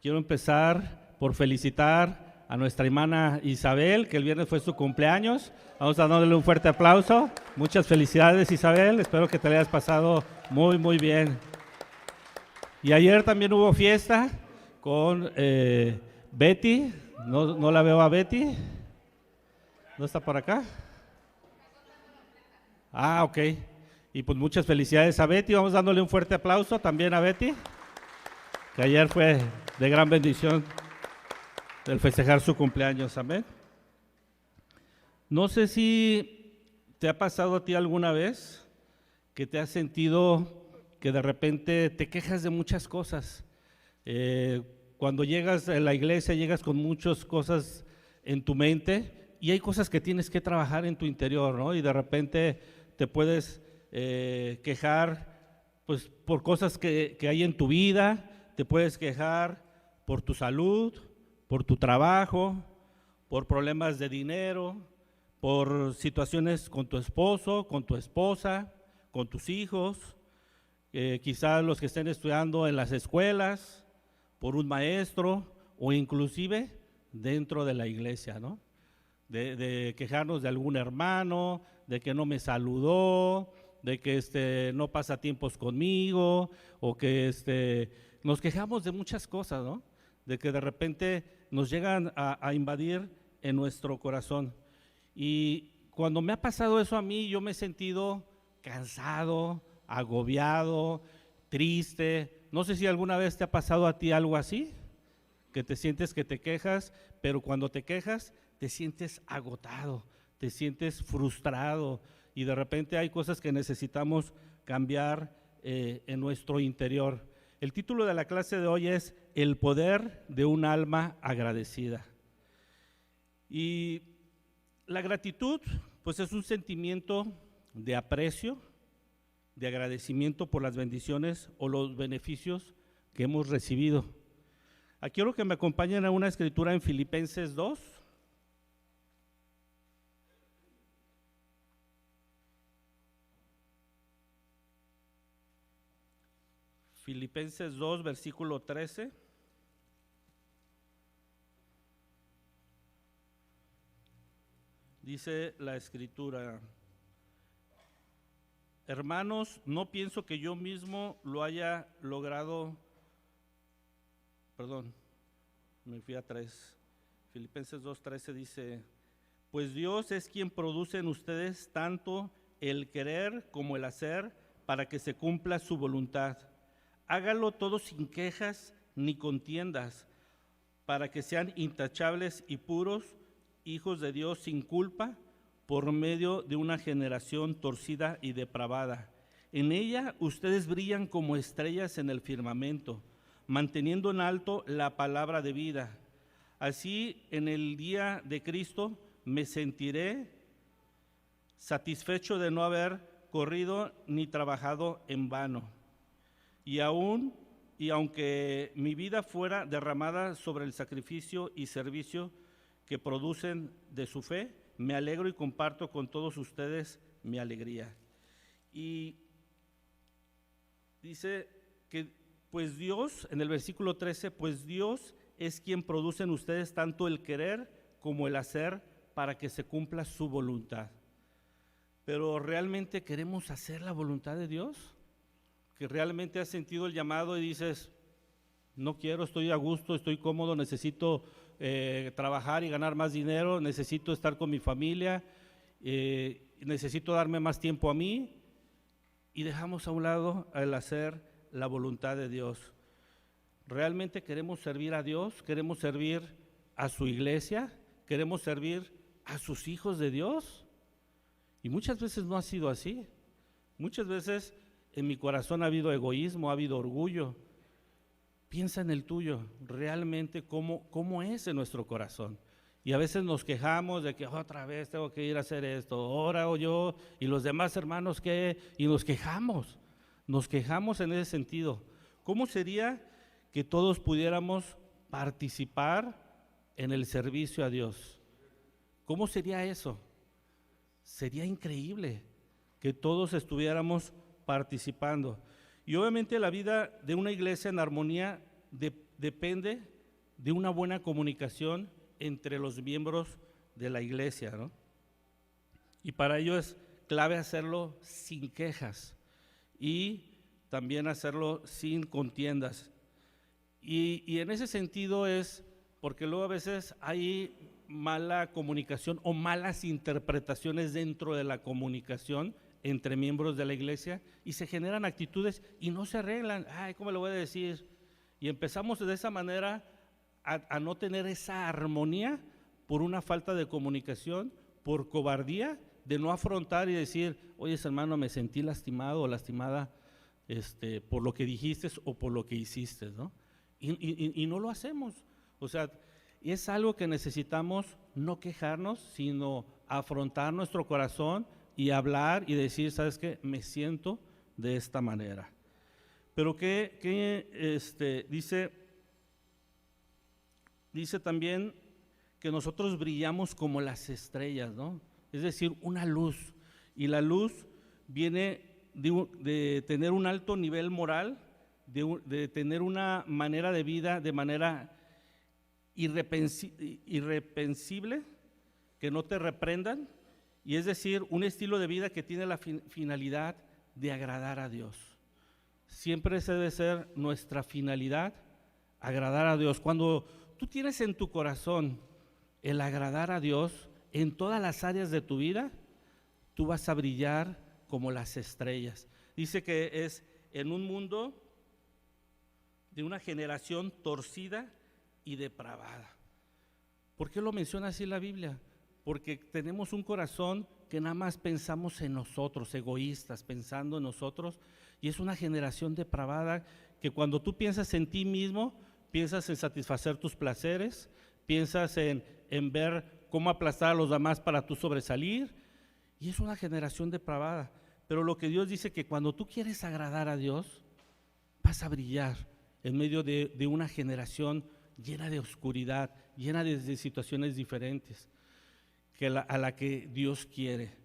Quiero empezar por felicitar a nuestra hermana Isabel, que el viernes fue su cumpleaños. Vamos a darle un fuerte aplauso. Muchas felicidades, Isabel. Espero que te la hayas pasado muy, muy bien. Y ayer también hubo fiesta con Betty. No la veo a Betty. ¿No está por acá? Ah, ok. Y pues muchas felicidades a Betty. Vamos dándole un fuerte aplauso también a Betty, que ayer fue de gran bendición el festejar su cumpleaños. Amén. No sé si te ha pasado a ti alguna vez que te has sentido que de repente te quejas de muchas cosas. Cuando llegas a la iglesia, llegas con muchas cosas en tu mente y hay cosas que tienes que trabajar en tu interior, ¿no? Y de repente te puedes quejar pues, por cosas que hay en tu vida, te puedes quejar por tu salud, por tu trabajo, por problemas de dinero, por situaciones con tu esposo, con tu esposa, con tus hijos, quizás los que estén estudiando en las escuelas, por un maestro o inclusive dentro de la iglesia, ¿no? De quejarnos de algún hermano, de que no me saludó, de que no pasa tiempos conmigo, o que nos quejamos de muchas cosas, ¿no? De que de repente nos llegan a invadir en nuestro corazón. Y cuando me ha pasado eso a mí, yo me he sentido cansado, agobiado, triste. No sé si alguna vez te ha pasado a ti algo así, que te sientes que te quejas, pero cuando te quejas te sientes agotado, te sientes frustrado y de repente hay cosas que necesitamos cambiar en nuestro interior. El título de la clase de hoy es El poder de un alma agradecida. Y la gratitud, pues es un sentimiento de aprecio, de agradecimiento por las bendiciones o los beneficios que hemos recibido. Aquí quiero que me acompañen a una escritura en Filipenses 2. Filipenses 2, versículo 13. Dice la escritura: hermanos, no pienso que yo mismo lo haya logrado. Perdón, me fui a 3. Filipenses 2:13 dice: pues Dios es quien produce en ustedes tanto el querer como el hacer para que se cumpla su voluntad. Hágalo todo sin quejas ni contiendas, para que sean intachables y puros, hijos de Dios sin culpa, por medio de una generación torcida y depravada. En ella ustedes brillan como estrellas en el firmamento, manteniendo en alto la palabra de vida. Así, en el día de Cristo me sentiré satisfecho de no haber corrido ni trabajado en vano. Y aunque mi vida fuera derramada sobre el sacrificio y servicio que producen de su fe, me alegro y comparto con todos ustedes mi alegría. Y dice que pues Dios, en el versículo 13, pues Dios es quien produce en ustedes tanto el querer como el hacer para que se cumpla su voluntad. Pero ¿realmente queremos hacer la voluntad de Dios? Que realmente has sentido el llamado y dices, no quiero, estoy a gusto, estoy cómodo, necesito trabajar y ganar más dinero, necesito estar con mi familia, necesito darme más tiempo a mí, y dejamos a un lado el hacer la voluntad de Dios. ¿Realmente queremos servir a Dios? ¿Queremos servir a su iglesia? ¿Queremos servir a sus hijos de Dios? Y muchas veces no ha sido así. Muchas veces en mi corazón ha habido egoísmo, ha habido orgullo. Piensa en el tuyo, realmente cómo es en nuestro corazón. Y a veces nos quejamos de que otra vez tengo que ir a hacer esto, ahora o yo, y los demás hermanos qué, y nos quejamos en ese sentido. ¿Cómo sería que todos pudiéramos participar en el servicio a Dios? ¿Cómo sería eso? Sería increíble que todos estuviéramos participando. Y obviamente la vida de una iglesia en armonía depende de una buena comunicación entre los miembros de la iglesia, ¿no? Y para ello es clave hacerlo sin quejas y también hacerlo sin contiendas. Y en ese sentido es porque luego a veces hay mala comunicación o malas interpretaciones dentro de la comunicación entre miembros de la iglesia y se generan actitudes y no se arreglan. Ay, ¿cómo le voy a decir? Y empezamos de esa manera a no tener esa armonía por una falta de comunicación, por cobardía, de no afrontar y decir, oye hermano, me sentí lastimado o lastimada por lo que dijiste o por lo que hiciste, ¿no? Y no lo hacemos. O sea, es algo que necesitamos no quejarnos, sino afrontar nuestro corazón y hablar y decir, ¿sabes qué? Me siento de esta manera. Pero dice también que nosotros brillamos como las estrellas, ¿no? Es decir, una luz. Y la luz viene de tener un alto nivel moral, de tener una manera de vida de manera irreprensible, que no te reprendan, y es decir, un estilo de vida que tiene la finalidad de agradar a Dios. Siempre esa debe ser nuestra finalidad, agradar a Dios. Cuando tú tienes en tu corazón el agradar a Dios en todas las áreas de tu vida, tú vas a brillar como las estrellas. Dice que es en un mundo de una generación torcida y depravada. ¿Por qué lo menciona así la Biblia? Porque tenemos un corazón que nada más pensamos en nosotros, egoístas, pensando en nosotros, y es una generación depravada que cuando tú piensas en ti mismo, piensas en satisfacer tus placeres, piensas en ver cómo aplastar a los demás para tú sobresalir, y es una generación depravada. Pero lo que Dios dice que cuando tú quieres agradar a Dios, vas a brillar en medio de una generación llena de oscuridad, llena de situaciones diferentes a la que Dios quiere.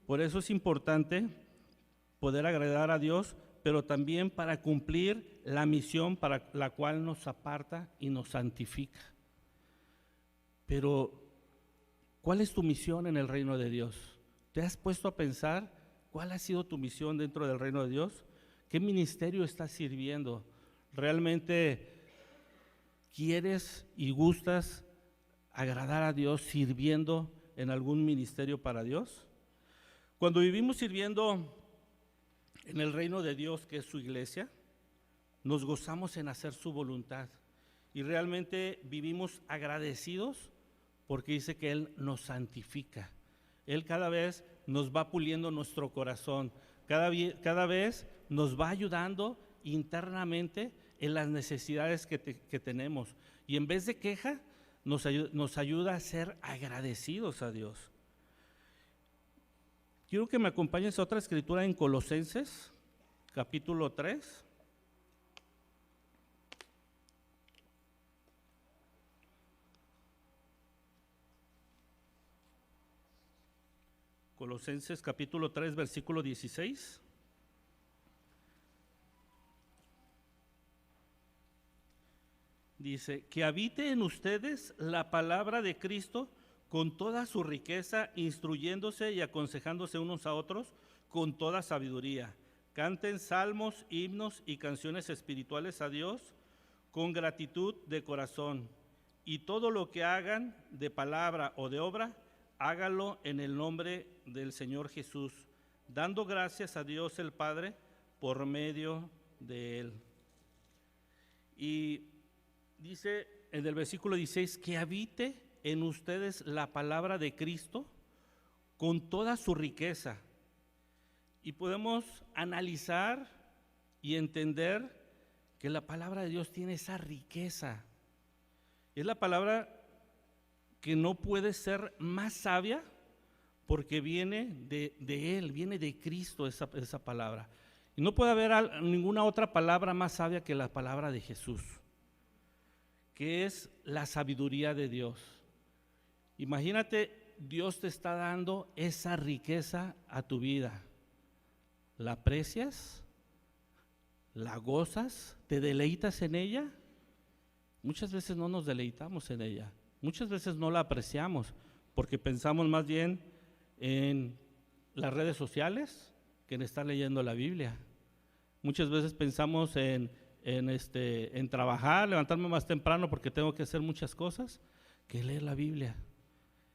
Por eso es importante poder agradar a Dios, pero también para cumplir la misión para la cual nos aparta y nos santifica. Pero, ¿cuál es tu misión en el reino de Dios? ¿Te has puesto a pensar cuál ha sido tu misión dentro del reino de Dios? ¿Qué ministerio estás sirviendo? ¿Realmente quieres y gustas agradar a Dios sirviendo en algún ministerio para Dios? Cuando vivimos sirviendo en el reino de Dios, que es su iglesia, nos gozamos en hacer su voluntad y realmente vivimos agradecidos porque dice que Él nos santifica. Él cada vez nos va puliendo nuestro corazón, cada vez nos va ayudando internamente en las necesidades que tenemos. Y en vez de queja, nos ayuda a ser agradecidos a Dios. Quiero que me acompañes a otra escritura en Colosenses, capítulo 3. Colosenses capítulo 3, versículo 16. Dice, que habite en ustedes la palabra de Cristo con toda su riqueza, instruyéndose y aconsejándose unos a otros con toda sabiduría. Canten salmos, himnos y canciones espirituales a Dios con gratitud de corazón. Y todo lo que hagan de palabra o de obra, hágalo en el nombre del Señor Jesús, dando gracias a Dios el Padre por medio de Él. Y dice en el versículo 16, que habite en ustedes la palabra de Cristo con toda su riqueza. Y podemos analizar y entender que la palabra de Dios tiene esa riqueza. Es la palabra que no puede ser más sabia porque viene de Él, viene de Cristo esa palabra. Y no puede haber ninguna otra palabra más sabia que la palabra de Jesús, que es la sabiduría de Dios. Imagínate, Dios te está dando esa riqueza a tu vida. ¿La aprecias? ¿La gozas? ¿Te deleitas en ella? muchas veces no nos deleitamos en ella, muchas veces no la apreciamos, porque pensamos más bien en las redes sociales que en estar leyendo la Biblia. Muchas veces pensamos en trabajar, levantarme más temprano porque tengo que hacer muchas cosas, que leer la Biblia.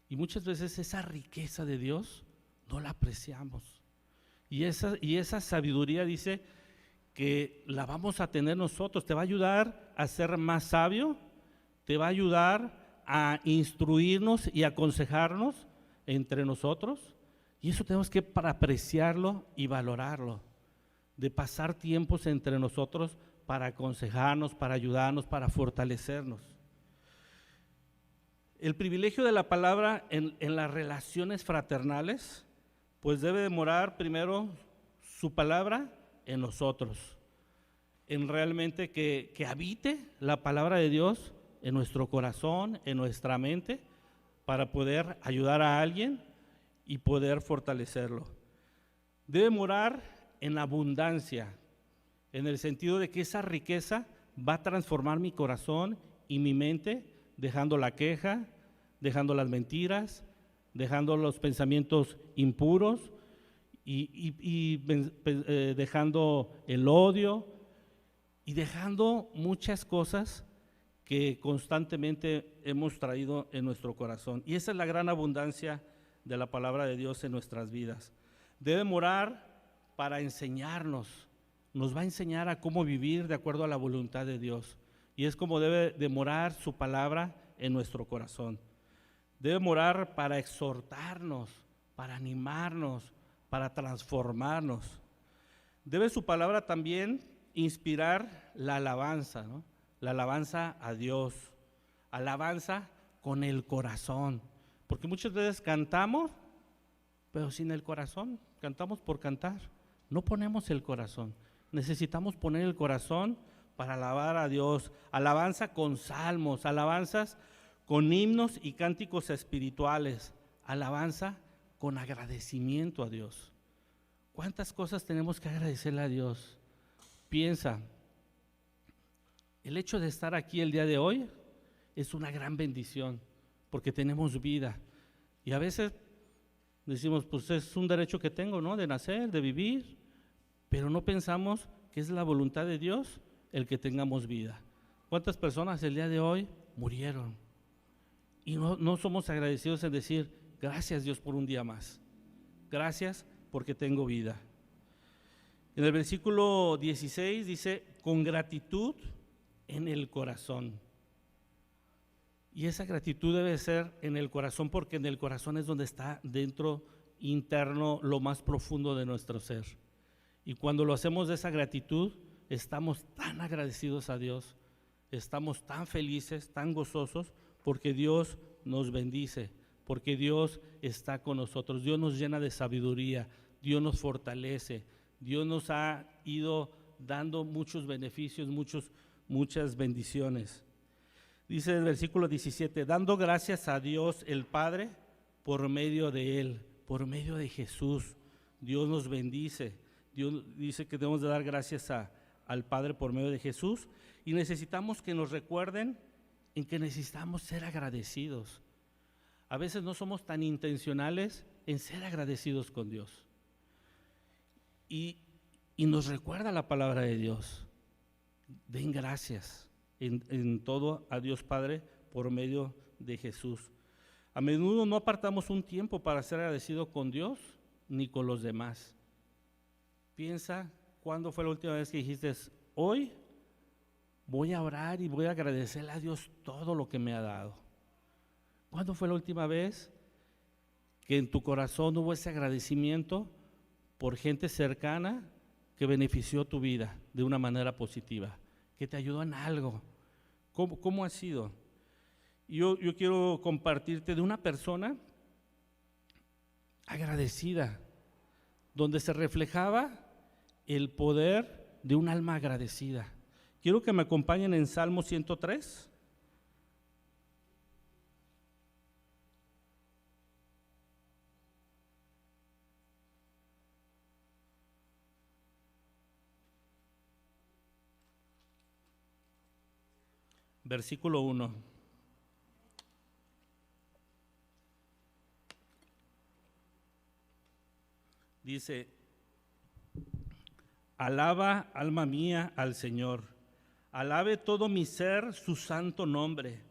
Y muchas veces esa riqueza de Dios no la apreciamos. Y esa sabiduría, dice, que la vamos a tener nosotros. Te va a ayudar a ser más sabio, te va a ayudar a instruirnos y aconsejarnos entre nosotros. Y eso tenemos que para apreciarlo y valorarlo, de pasar tiempos entre nosotros para aconsejarnos, para ayudarnos, para fortalecernos. El privilegio de la palabra en las relaciones fraternales, pues debe demorar primero su palabra en nosotros, en realmente que habite la palabra de Dios en nuestro corazón, en nuestra mente, para poder ayudar a alguien y poder fortalecerlo. Debe morar en abundancia, en el sentido de que esa riqueza va a transformar mi corazón y mi mente, dejando la queja, dejando las mentiras, dejando los pensamientos impuros y dejando el odio y dejando muchas cosas que constantemente hemos traído en nuestro corazón. Y esa es la gran abundancia de la palabra de Dios en nuestras vidas. Debe morar para enseñarnos, nos va a enseñar a cómo vivir de acuerdo a la voluntad de Dios. Y es como debe de morar su palabra en nuestro corazón. Debe morar para exhortarnos, para animarnos, para transformarnos. Debe su palabra también inspirar la alabanza, ¿no? La alabanza a Dios, alabanza con el corazón. Porque muchas veces cantamos, pero sin el corazón, cantamos por cantar, no ponemos el corazón. Necesitamos poner el corazón para alabar a Dios, alabanza con salmos, alabanzas con himnos y cánticos espirituales, alabanza con agradecimiento a Dios. ¿Cuántas cosas tenemos que agradecerle a Dios? Piensa, el hecho de estar aquí el día de hoy es una gran bendición, porque tenemos vida. Y a veces decimos, pues es un derecho que tengo, ¿no? De nacer, de vivir, pero no pensamos que es la voluntad de Dios el que tengamos vida. ¿Cuántas personas el día de hoy murieron? Y no somos agradecidos en decir, gracias Dios por un día más. Gracias porque tengo vida. En el versículo 16 dice, con gratitud en el corazón. Y esa gratitud debe ser en el corazón, porque en el corazón es donde está dentro, interno, lo más profundo de nuestro ser. Y cuando lo hacemos de esa gratitud, estamos tan agradecidos a Dios, estamos tan felices, tan gozosos, porque Dios nos bendice, porque Dios está con nosotros, Dios nos llena de sabiduría, Dios nos fortalece, Dios nos ha ido dando muchos beneficios, muchas bendiciones. Dice el versículo 17, dando gracias a Dios el Padre por medio de Él, por medio de Jesús. Dios nos bendice. Dios dice que debemos de dar gracias al Padre por medio de Jesús, y necesitamos que nos recuerden en que necesitamos ser agradecidos. A veces no somos tan intencionales en ser agradecidos con Dios. Y nos recuerda la palabra de Dios. Den gracias en todo a Dios Padre por medio de Jesús. A menudo no apartamos un tiempo para ser agradecido con Dios ni con los demás. Piensa, ¿cuándo fue la última vez que dijiste, hoy voy a orar y voy a agradecerle a Dios todo lo que me ha dado? ¿Cuándo fue la última vez que en tu corazón hubo ese agradecimiento por gente cercana que benefició tu vida de una manera positiva, que te ayudó en algo? ¿Cómo ha sido? Yo quiero compartirte de una persona agradecida, donde se reflejaba el poder de un alma agradecida. Quiero que me acompañen en Salmo 103. versículo 1. Dice: alaba, alma mía, al Señor. Alabe todo mi ser su santo nombre.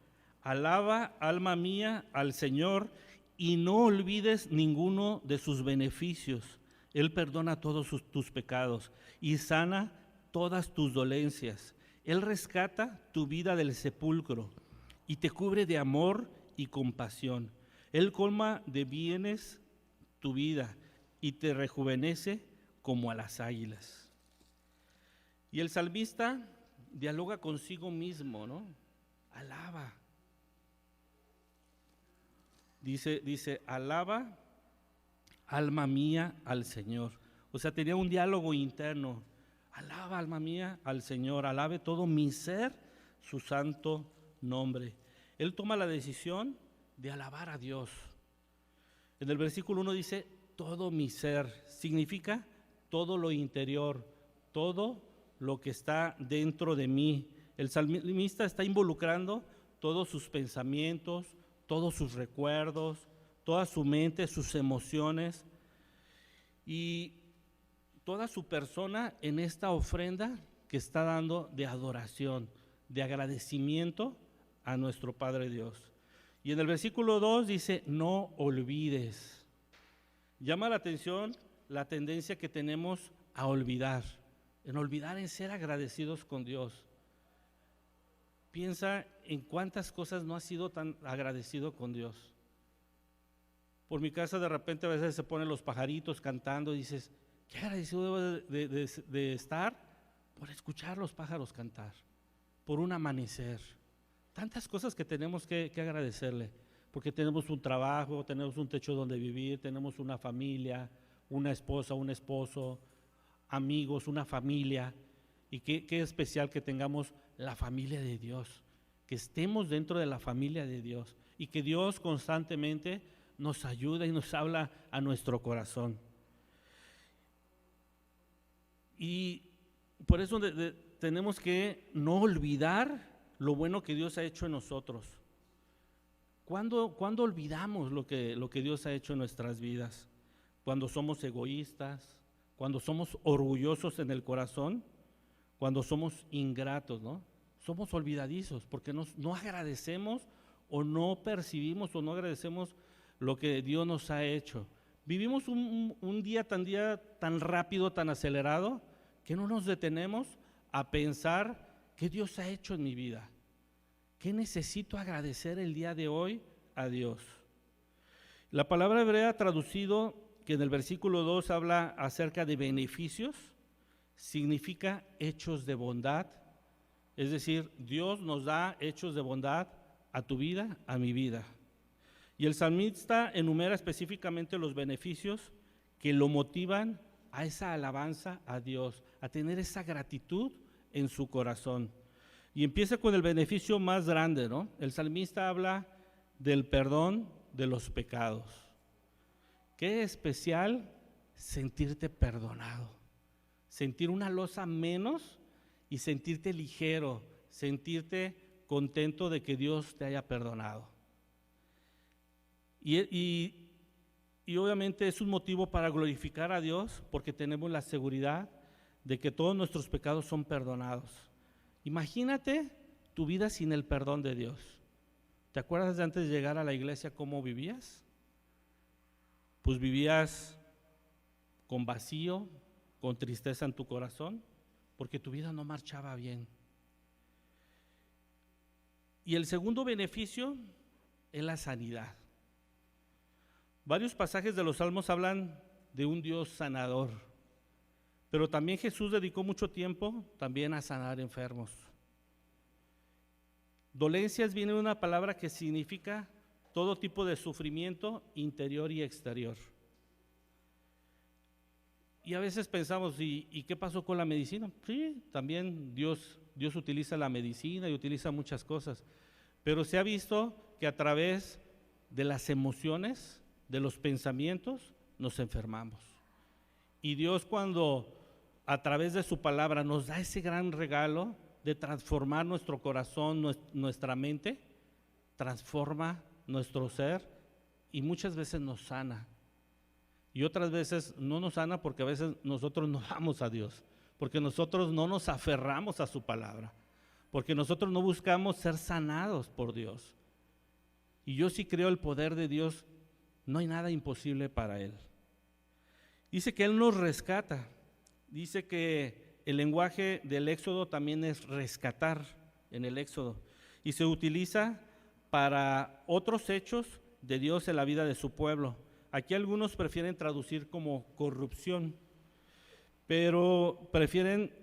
Alaba, alma mía, al Señor, y no olvides ninguno de sus beneficios. Él perdona todos tus pecados y sana todas tus dolencias. Él rescata tu vida del sepulcro y te cubre de amor y compasión. Él colma de bienes tu vida y te rejuvenece como a las águilas. Y el salmista dialoga consigo mismo, ¿no? Alaba. Dice, alaba, alma mía, al Señor. O sea, tenía un diálogo interno. Alaba, alma mía, al Señor. Alabe todo mi ser su santo nombre. Él toma la decisión de alabar a Dios. En el versículo 1 dice, todo mi ser. Significa todo lo interior, todo lo que está dentro de mí. El salmista está involucrando todos sus pensamientos, todos sus recuerdos, toda su mente, sus emociones y toda su persona en esta ofrenda que está dando de adoración, de agradecimiento a nuestro Padre Dios. Y en el versículo 2 dice, no olvides. Llama la atención la tendencia que tenemos a olvidar, en ser agradecidos con Dios. Piensa en cuántas cosas no has sido tan agradecido con Dios. Por mi casa de repente a veces se ponen los pajaritos cantando y dices, qué agradecido debo de estar por escuchar los pájaros cantar, por un amanecer. Tantas cosas que tenemos que agradecerle, porque tenemos un trabajo, tenemos un techo donde vivir, tenemos una familia, una esposa, un esposo, amigos, una familia. Y qué especial que tengamos la familia de Dios, que estemos dentro de la familia de Dios y que Dios constantemente nos ayuda y nos habla a nuestro corazón. Y por eso tenemos que no olvidar lo bueno que Dios ha hecho en nosotros. ¿Cuándo olvidamos lo que Dios ha hecho en nuestras vidas? Cuando somos egoístas, cuando somos orgullosos en el corazón, cuando somos ingratos, ¿no? Somos olvidadizos porque no agradecemos o no percibimos o no agradecemos lo que Dios nos ha hecho. Vivimos un día tan rápido, tan acelerado, que no nos detenemos a pensar qué Dios ha hecho en mi vida. ¿Qué necesito agradecer el día de hoy a Dios? La palabra hebrea traducido, que en el versículo 2 habla acerca de beneficios, significa hechos de bondad. Es decir, Dios nos da hechos de bondad a tu vida, a mi vida. Y el salmista enumera específicamente los beneficios que lo motivan a esa alabanza a Dios, a tener esa gratitud en su corazón. Y empieza con el beneficio más grande, ¿no? El salmista habla del perdón de los pecados. Qué especial sentirte perdonado, sentir una losa menos y sentirte ligero, sentirte contento de que Dios te haya perdonado. Y obviamente es un motivo para glorificar a Dios porque tenemos la seguridad de que todos nuestros pecados son perdonados. Imagínate tu vida sin el perdón de Dios. ¿Te acuerdas de antes de llegar a la iglesia cómo vivías? Pues vivías con vacío, con tristeza en tu corazón, porque tu vida no marchaba bien. Y el segundo beneficio es la sanidad. Varios pasajes de los Salmos hablan de un Dios sanador, pero también Jesús dedicó mucho tiempo también a sanar enfermos. Dolencias viene de una palabra que significa todo tipo de sufrimiento interior y exterior. Y a veces pensamos, ¿y qué pasó con la medicina? Sí, también Dios utiliza la medicina y utiliza muchas cosas, pero se ha visto que a través de las emociones, de los pensamientos, nos enfermamos. Y Dios, cuando a través de su palabra nos da ese gran regalo de transformar nuestro corazón, nuestra mente, transforma nuestro ser y muchas veces nos sana. Y otras veces no nos sana porque a veces nosotros no vamos a Dios, porque nosotros no nos aferramos a su palabra, porque nosotros no buscamos ser sanados por Dios. Y yo sí creo el poder de Dios, no hay nada imposible para Él. Dice que Él nos rescata, dice que el lenguaje del Éxodo también es rescatar en el Éxodo y se utiliza para otros hechos de Dios en la vida de su pueblo. Aquí algunos prefieren traducir como corrupción, pero realmente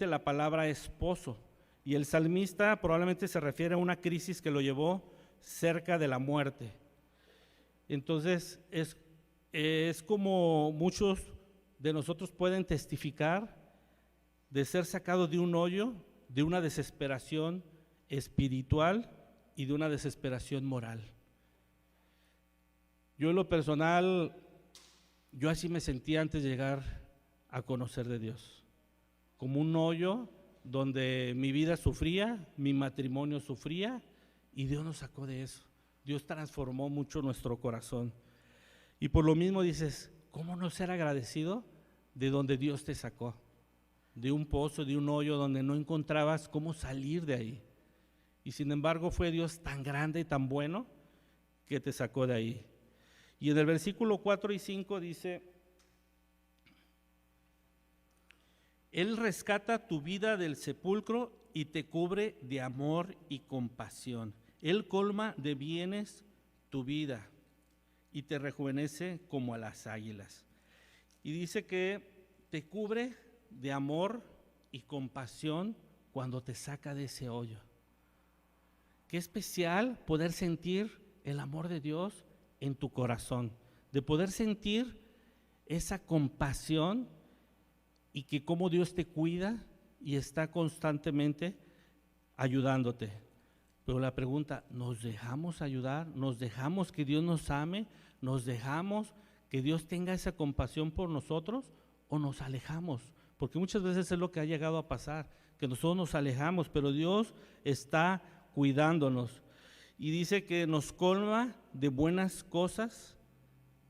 la palabra es pozo. Y el salmista probablemente se refiere a una crisis que lo llevó cerca de la muerte. Entonces es como muchos de nosotros pueden testificar de ser sacados de un hoyo, de una desesperación espiritual y de una desesperación moral. Yo en lo personal, yo así me sentía antes de llegar a conocer de Dios, como un hoyo donde mi vida sufría, mi matrimonio sufría y Dios nos sacó de eso. Dios transformó mucho nuestro corazón. Y por lo mismo dices, ¿cómo no ser agradecido de donde Dios te sacó? De un pozo, de un hoyo donde no encontrabas cómo salir de ahí. Y sin embargo fue Dios tan grande y tan bueno que te sacó de ahí. Y en el versículo 4 y 5 dice, Él rescata tu vida del sepulcro y te cubre de amor y compasión. Él colma de bienes tu vida y te rejuvenece como a las águilas. Y dice que te cubre de amor y compasión cuando te saca de ese hoyo. Qué especial poder sentir el amor de Dios en tu corazón, de poder sentir esa compasión y que cómo Dios te cuida y está constantemente ayudándote. Pero la pregunta, ¿nos dejamos ayudar? ¿Nos dejamos que Dios nos ame? ¿Nos dejamos que Dios tenga esa compasión por nosotros o nos alejamos? Porque muchas veces es lo que ha llegado a pasar, que nosotros nos alejamos, pero Dios está cuidándonos. Y dice que nos colma de buenas cosas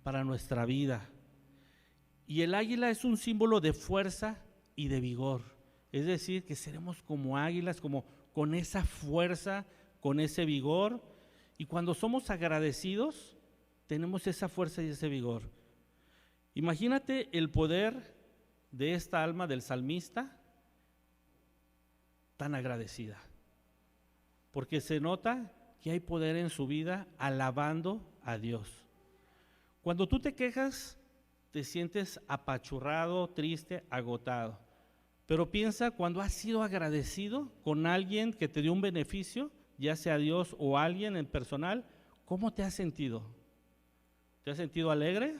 para nuestra vida. Y el águila es un símbolo de fuerza y de vigor. Es decir, que seremos como águilas, como con esa fuerza, con ese vigor. Y cuando somos agradecidos, tenemos esa fuerza y ese vigor. Imagínate el poder de esta alma del salmista tan agradecida. Porque se nota que hay poder en su vida alabando a Dios. Cuando tú te quejas, te sientes apachurrado, triste, agotado. Pero piensa cuando has sido agradecido con alguien que te dio un beneficio, ya sea Dios o alguien en personal, ¿cómo te has sentido? ¿Te has sentido alegre?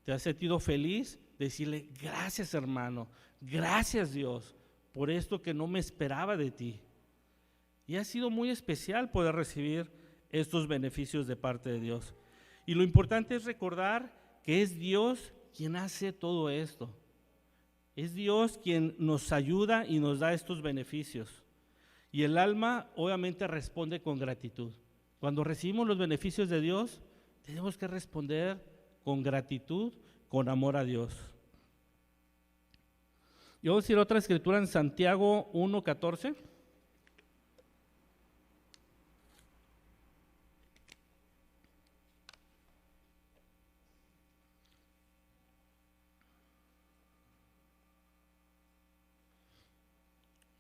¿Te has sentido feliz? Decirle, gracias hermano, gracias Dios, por esto que no me esperaba de ti. Y ha sido muy especial poder recibir estos beneficios de parte de Dios. Y lo importante es recordar que es Dios quien hace todo esto. Es Dios quien nos ayuda y nos da estos beneficios. Y el alma obviamente responde con gratitud. Cuando recibimos los beneficios de Dios, tenemos que responder con gratitud, con amor a Dios. Y vamos a ir a otra escritura en Santiago 1:14.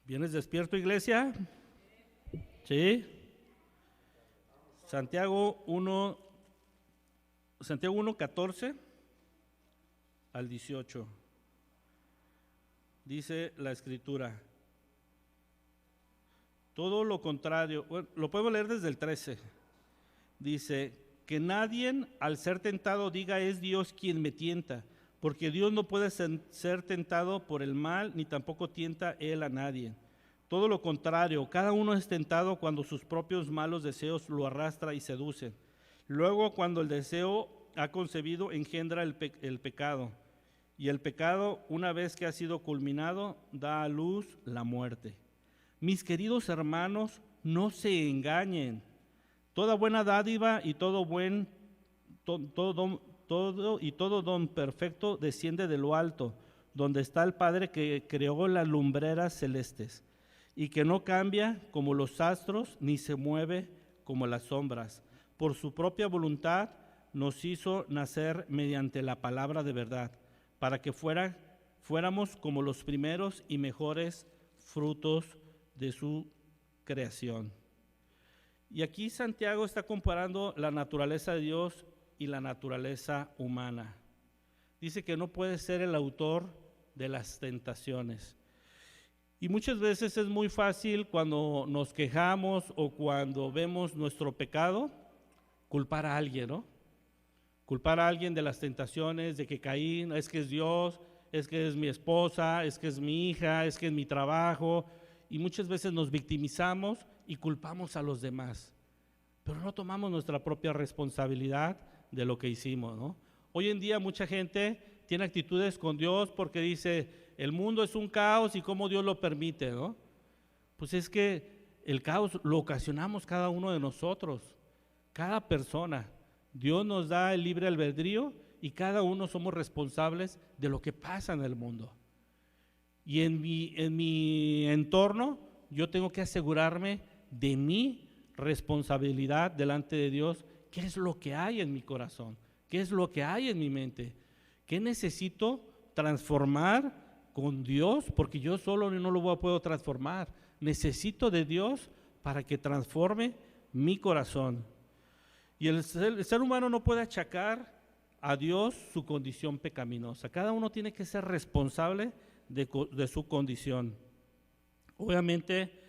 ¿Vienes despierto, iglesia? ¿Sí? Santiago 1:14 al 18. Dice la escritura. Todo lo contrario, bueno, lo podemos leer desde el 13. Dice, que nadie al ser tentado diga es Dios quien me tienta, porque Dios no puede ser tentado por el mal, ni tampoco tienta Él a nadie. Todo lo contrario, cada uno es tentado cuando sus propios malos deseos lo arrastran y seducen. Luego, cuando el deseo ha concebido, engendra el pecado. Y el pecado, una vez que ha sido culminado, da a luz la muerte. Mis queridos hermanos, no se engañen. Toda buena dádiva y todo don perfecto desciende de lo alto, donde está el Padre que creó las lumbreras celestes, y que no cambia como los astros, ni se mueve como las sombras. Por su propia voluntad nos hizo nacer mediante la palabra de verdad, para que fuéramos como los primeros y mejores frutos de su creación. Y aquí Santiago está comparando la naturaleza de Dios y la naturaleza humana. Dice que no puede ser el autor de las tentaciones. Y muchas veces es muy fácil cuando nos quejamos o cuando vemos nuestro pecado, culpar a alguien, ¿no? Culpar a alguien de las tentaciones, de que caí, es que es Dios, es que es mi esposa, es que es mi hija, es que es mi trabajo. Y muchas veces nos victimizamos y culpamos a los demás, pero no tomamos nuestra propia responsabilidad de lo que hicimos, ¿no? Hoy en día mucha gente tiene actitudes con Dios porque dice, el mundo es un caos y cómo Dios lo permite, ¿no? Pues es que el caos lo ocasionamos cada uno de nosotros, cada persona. Dios nos da el libre albedrío y cada uno somos responsables de lo que pasa en el mundo. Y en mi entorno yo tengo que asegurarme de mi responsabilidad delante de Dios. ¿Qué es lo que hay en mi corazón? ¿Qué es lo que hay en mi mente? ¿Qué necesito transformar con Dios? Porque yo solo no lo puedo transformar. Necesito de Dios para que transforme mi corazón. Y el ser humano no puede achacar a Dios su condición pecaminosa. Cada uno tiene que ser responsable de su condición. Obviamente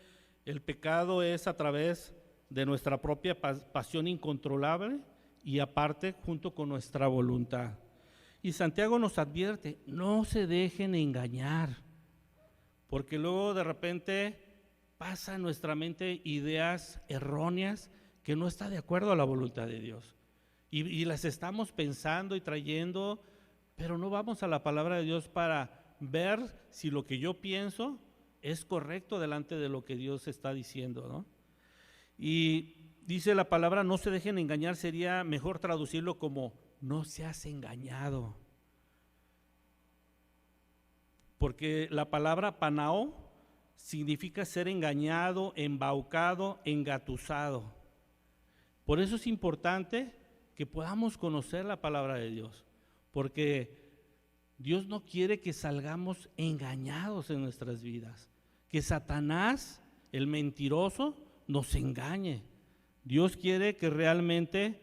el pecado es a través de nuestra propia pasión incontrolable y aparte junto con nuestra voluntad. Y Santiago nos advierte, no se dejen engañar, porque luego de repente pasa en nuestra mente ideas erróneas que no está de acuerdo a la voluntad de Dios. Y las estamos pensando y trayendo, pero no vamos a la palabra de Dios para ver si lo que yo pienso es correcto delante de lo que Dios está diciendo, ¿no? Y dice la palabra, no se dejen engañar, sería mejor traducirlo como, no seas engañado. Porque la palabra panao significa ser engañado, embaucado, engatusado. Por eso es importante que podamos conocer la palabra de Dios, porque Dios no quiere que salgamos engañados en nuestras vidas, que Satanás, el mentiroso, nos engañe. Dios quiere que realmente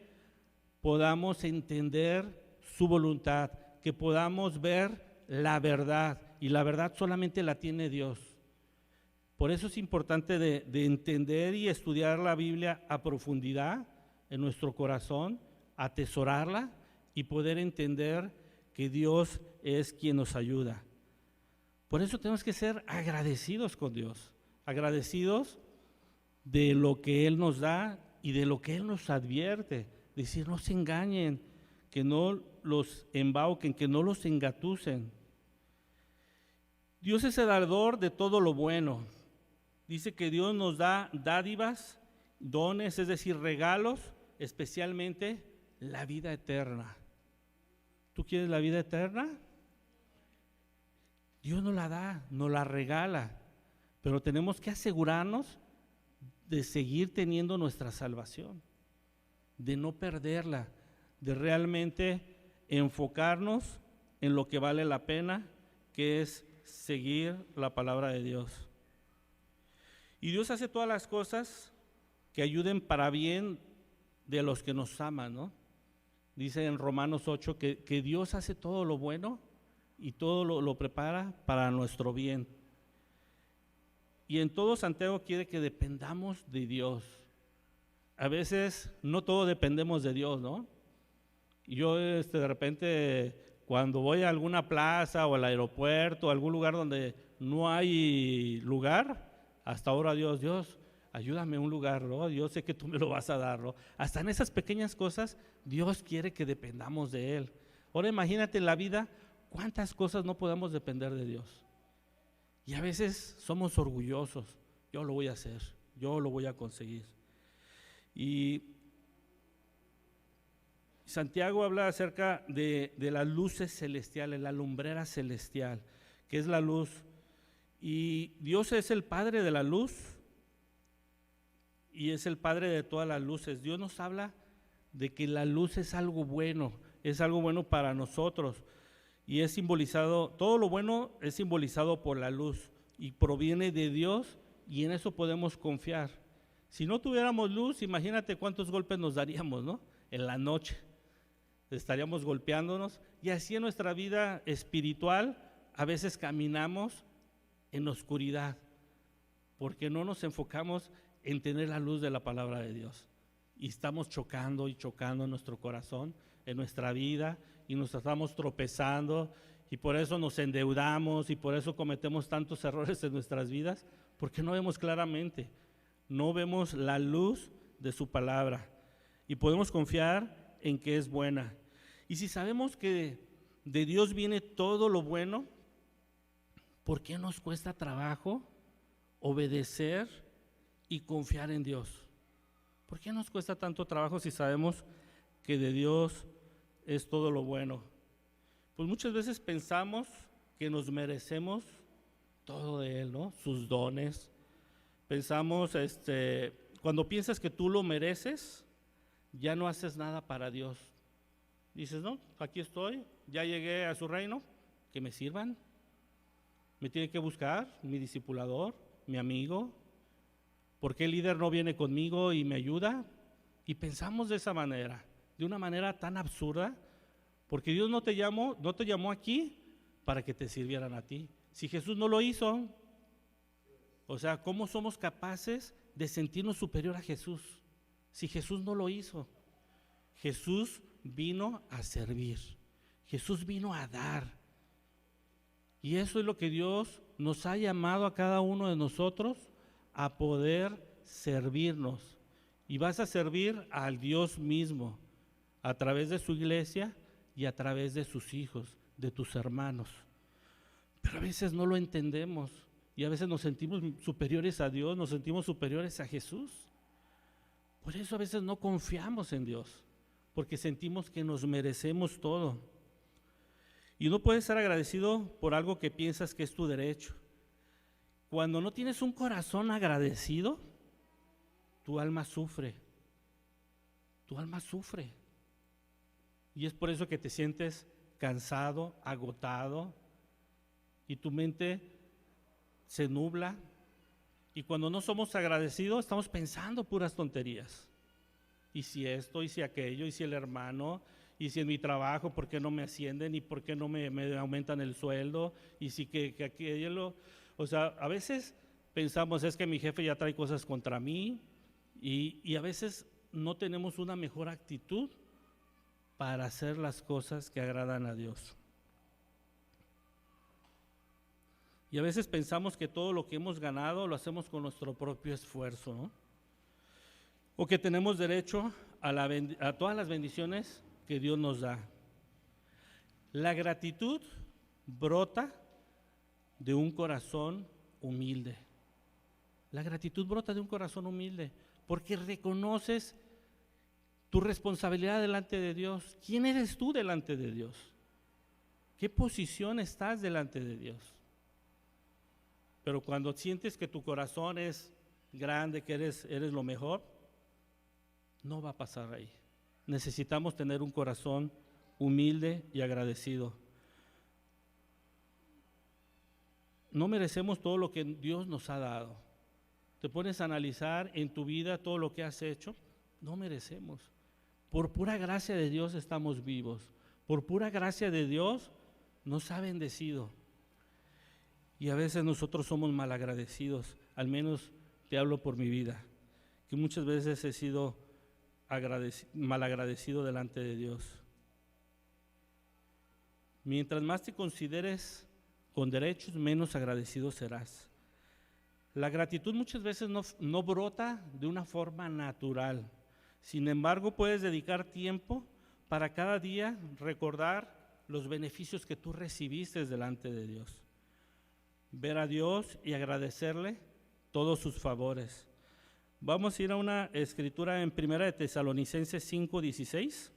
podamos entender su voluntad, que podamos ver la verdad, y la verdad solamente la tiene Dios. Por eso es importante de entender y estudiar la Biblia a profundidad en nuestro corazón, atesorarla y poder entender que Dios es quien nos ayuda. Por eso tenemos que ser agradecidos con Dios, agradecidos de lo que Él nos da y de lo que Él nos advierte. Decir, no se engañen, que no los embauquen, que no los engatusen. Dios es el dador de todo lo bueno. Dice que Dios nos da dádivas, dones, es decir, regalos, especialmente la vida eterna. ¿Tú quieres la vida eterna? Dios nos la da, nos la regala, pero tenemos que asegurarnos de seguir teniendo nuestra salvación, de no perderla, de realmente enfocarnos en lo que vale la pena, que es seguir la palabra de Dios. Y Dios hace todas las cosas que ayuden para bien de los que nos aman, ¿no? Dice en Romanos 8 que Dios hace todo lo bueno y todo lo prepara para nuestro bien. Y en todo Santiago quiere que dependamos de Dios. A veces no todo dependemos de Dios, ¿no? Yo de repente cuando voy a alguna plaza o al aeropuerto, a algún lugar donde no hay lugar, hasta ahora Dios, ayúdame a un lugar, ¿no? Yo sé que tú me lo vas a dar, ¿no? Hasta en esas pequeñas cosas Dios quiere que dependamos de Él. Ahora imagínate en la vida ¿Cuántas cosas no podemos depender de Dios? Y a veces somos orgullosos. Yo lo voy a hacer, yo lo voy a conseguir. Y Santiago habla acerca de las luces celestiales, la lumbrera celestial, que es la luz. Y Dios es el Padre de la luz y es el Padre de todas las luces. Dios nos habla de que la luz es algo bueno para nosotros. Y es simbolizado, todo lo bueno es simbolizado por la luz y proviene de Dios, y en eso podemos confiar. Si no tuviéramos luz, imagínate cuántos golpes nos daríamos, ¿no? En la noche estaríamos golpeándonos, y así en nuestra vida espiritual a veces caminamos en oscuridad porque no nos enfocamos en tener la luz de la palabra de Dios, y estamos chocando y chocando en nuestro corazón, en nuestra vida, y nos estamos tropezando, y por eso nos endeudamos y por eso cometemos tantos errores en nuestras vidas, porque no vemos claramente, no vemos la luz de su palabra, y podemos confiar en que es buena. Y si sabemos que de Dios viene todo lo bueno, ¿por qué nos cuesta trabajo obedecer y confiar en Dios? ¿Por qué nos cuesta tanto trabajo si sabemos que de Dios es todo lo bueno? Pues muchas veces pensamos que nos merecemos todo de Él, ¿no? Sus dones. Pensamos, cuando piensas que tú lo mereces, ya no haces nada para Dios. Dices, no, aquí estoy, ya llegué a su reino, que me sirvan. Me tiene que buscar mi discipulador, mi amigo. ¿Por qué el líder no viene conmigo y me ayuda? Y pensamos de esa manera, de una manera tan absurda, porque Dios no te llamó aquí para que te sirvieran a ti. Si Jesús no lo hizo, o sea, ¿cómo somos capaces de sentirnos superior a Jesús si Jesús no lo hizo? Jesús vino a servir, Jesús vino a dar, y eso es lo que Dios nos ha llamado a cada uno de nosotros, a poder servirnos. Y vas a servir al Dios mismo a través de su iglesia y a través de sus hijos, de tus hermanos. Pero a veces no lo entendemos y a veces nos sentimos superiores a Dios, nos sentimos superiores a Jesús. Por eso a veces no confiamos en Dios, porque sentimos que nos merecemos todo. Y no puedes ser agradecido por algo que piensas que es tu derecho. Cuando no tienes un corazón agradecido, tu alma sufre. Tu alma sufre. Y es por eso que te sientes cansado, agotado, y tu mente se nubla. Y cuando no somos agradecidos, estamos pensando puras tonterías. Y si esto, y si aquello, y si el hermano, y si en mi trabajo, ¿por qué no me ascienden? ¿Y por qué no me aumentan el sueldo? Y si que aquello, o sea, a veces pensamos, es que mi jefe ya trae cosas contra mí, y a veces no tenemos una mejor actitud para hacer las cosas que agradan a Dios. Y a veces pensamos que todo lo que hemos ganado lo hacemos con nuestro propio esfuerzo, ¿no? O que tenemos derecho a todas las bendiciones que Dios nos da. La gratitud brota de un corazón humilde. La gratitud brota de un corazón humilde, porque reconoces tu responsabilidad delante de Dios. ¿Quién eres tú delante de Dios? ¿Qué posición estás delante de Dios? Pero cuando sientes que tu corazón es grande, que eres lo mejor, no va a pasar ahí. Necesitamos tener un corazón humilde y agradecido. No merecemos todo lo que Dios nos ha dado. Te pones a analizar en tu vida todo lo que has hecho, no merecemos. Por pura gracia de Dios estamos vivos. Por pura gracia de Dios nos ha bendecido. Y a veces nosotros somos malagradecidos, al menos te hablo por mi vida, que muchas veces he sido malagradecido delante de Dios. Mientras más te consideres con derechos, menos agradecido serás. La gratitud muchas veces no brota de una forma natural. Sin embargo, puedes dedicar tiempo para cada día recordar los beneficios que tú recibiste delante de Dios. Ver a Dios y agradecerle todos sus favores. Vamos a ir a una escritura en 1 Tesalonicenses 5:16.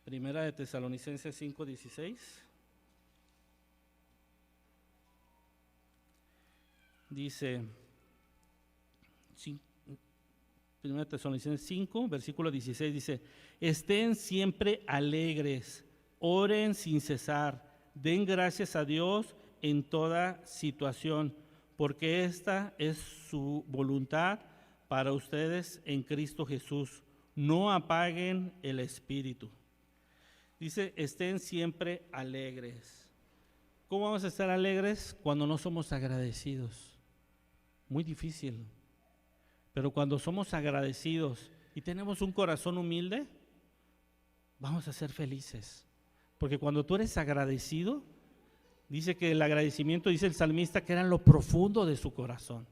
Primera de Tesalonicenses 5:16. Dice, Primera de Tesalonicenses 5, versículo 16, dice: estén siempre alegres, oren sin cesar, den gracias a Dios en toda situación, porque esta es su voluntad para ustedes en Cristo Jesús. No apaguen el espíritu. Dice, estén siempre alegres. ¿Cómo vamos a estar alegres cuando no somos agradecidos? Muy difícil. Pero cuando somos agradecidos y tenemos un corazón humilde, vamos a ser felices. Porque cuando tú eres agradecido, dice que el agradecimiento, dice el salmista, que era en lo profundo de su corazón.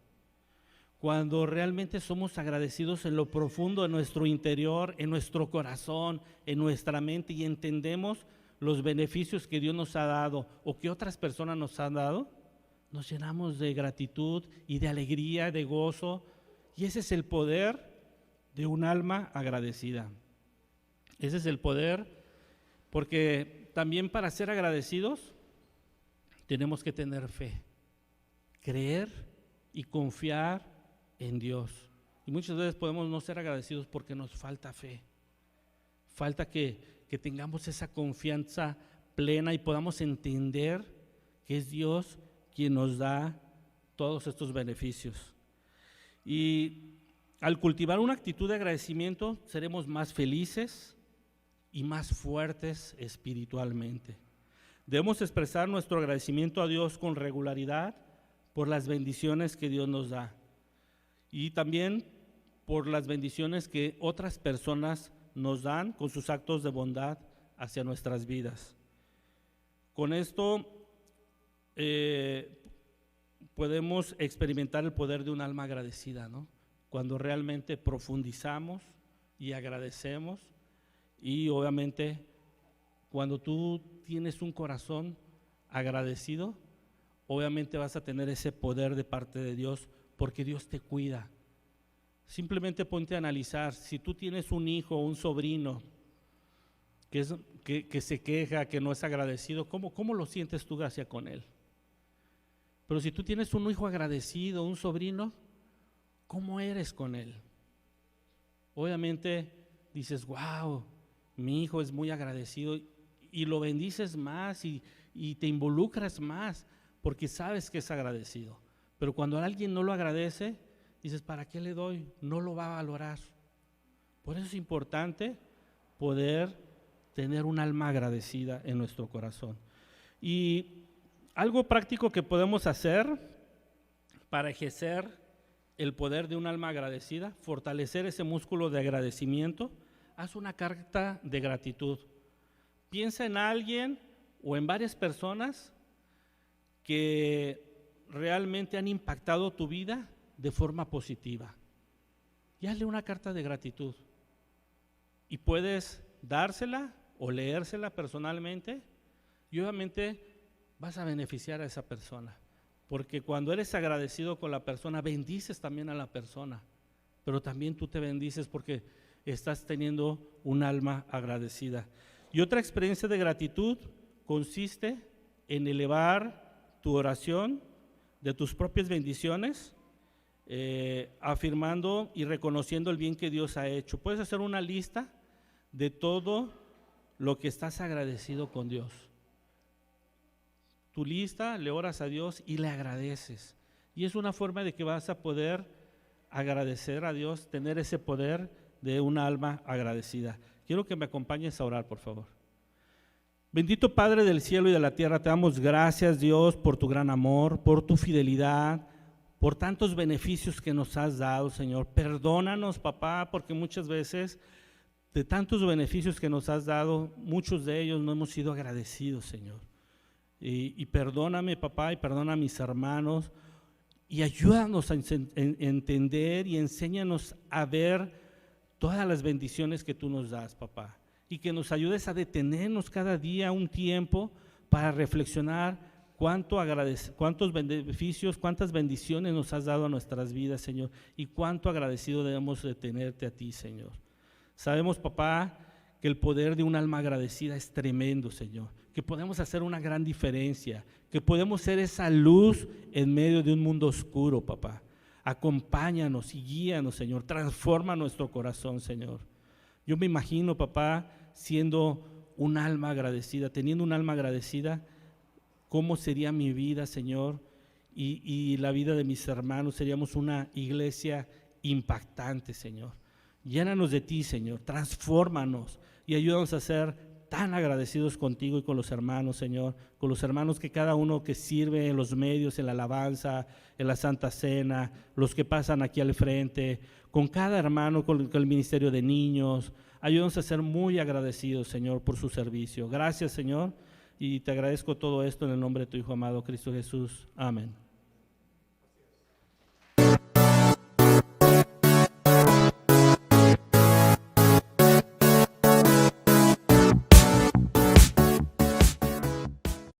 Cuando realmente somos agradecidos en lo profundo de nuestro interior, en nuestro corazón, en nuestra mente, y entendemos los beneficios que Dios nos ha dado o que otras personas nos han dado, nos llenamos de gratitud y de alegría, de gozo, y ese es el poder de un alma agradecida. Ese es el poder, porque también para ser agradecidos tenemos que tener fe, creer y confiar en Dios. Y muchas veces podemos no ser agradecidos porque nos falta fe, falta que tengamos esa confianza plena y podamos entender que es Dios quien nos da todos estos beneficios. Y al cultivar una actitud de agradecimiento, seremos más felices y más fuertes espiritualmente. Debemos expresar nuestro agradecimiento a Dios con regularidad por las bendiciones que Dios nos da y también por las bendiciones que otras personas nos dan con sus actos de bondad hacia nuestras vidas. Con esto podemos experimentar el poder de un alma agradecida, ¿no? Cuando realmente profundizamos y agradecemos, y obviamente cuando tú tienes un corazón agradecido, obviamente vas a tener ese poder de parte de Dios, porque Dios te cuida. Simplemente ponte a analizar, si tú tienes un hijo o un sobrino que se queja, que no es agradecido, ¿cómo lo sientes tú hacia con él? Pero si tú tienes un hijo agradecido, un sobrino, ¿cómo eres con él? Obviamente dices, wow, mi hijo es muy agradecido, y lo bendices más y te involucras más porque sabes que es agradecido. Pero cuando alguien no lo agradece, dices, ¿para qué le doy? No lo va a valorar. Por eso es importante poder tener un alma agradecida en nuestro corazón. Y algo práctico que podemos hacer para ejercer el poder de un alma agradecida, fortalecer ese músculo de agradecimiento, haz una carta de gratitud. Piensa en alguien o en varias personas que realmente han impactado tu vida de forma positiva. Y hazle una carta de gratitud. Y puedes dársela o leérsela personalmente, y obviamente vas a beneficiar a esa persona. Porque cuando eres agradecido con la persona, bendices también a la persona, pero también tú te bendices porque estás teniendo un alma agradecida. Y otra experiencia de gratitud consiste en elevar tu oración de tus propias bendiciones, afirmando y reconociendo el bien que Dios ha hecho. Puedes hacer una lista de todo lo que estás agradecido con Dios. Tu lista, le oras a Dios y le agradeces. Y es una forma de que vas a poder agradecer a Dios, tener ese poder de una alma agradecida. Quiero que me acompañes a orar, por favor. Bendito Padre del cielo y de la tierra, te damos gracias, Dios, por tu gran amor, por tu fidelidad, por tantos beneficios que nos has dado, Señor. Perdónanos, papá, porque muchas veces de tantos beneficios que nos has dado, muchos de ellos no hemos sido agradecidos, Señor. Y perdóname, papá, y perdona a mis hermanos, y ayúdanos a entender y enséñanos a ver todas las bendiciones que tú nos das, papá, y que nos ayudes a detenernos cada día un tiempo para reflexionar cuántos beneficios, cuántas bendiciones nos has dado a nuestras vidas, Señor, y cuánto agradecido debemos de tenerte a ti, Señor. Sabemos, papá, que el poder de un alma agradecida es tremendo, Señor, que podemos hacer una gran diferencia, que podemos ser esa luz en medio de un mundo oscuro, papá. Acompáñanos y guíanos, Señor, transforma nuestro corazón, Señor. Yo me imagino, papá, siendo un alma agradecida, teniendo un alma agradecida, cómo sería mi vida, Señor, y la vida de mis hermanos. Seríamos una iglesia impactante, Señor. Llénanos de ti, Señor, transfórmanos y ayúdanos a ser tan agradecidos contigo y con los hermanos, Señor, con los hermanos que cada uno que sirve en los medios, en la alabanza, en la Santa Cena, los que pasan aquí al frente, con cada hermano, con el ministerio de niños. Ayúdanos a ser muy agradecidos, Señor, por su servicio. Gracias, Señor, y te agradezco todo esto en el nombre de tu Hijo amado, Cristo Jesús. Amén.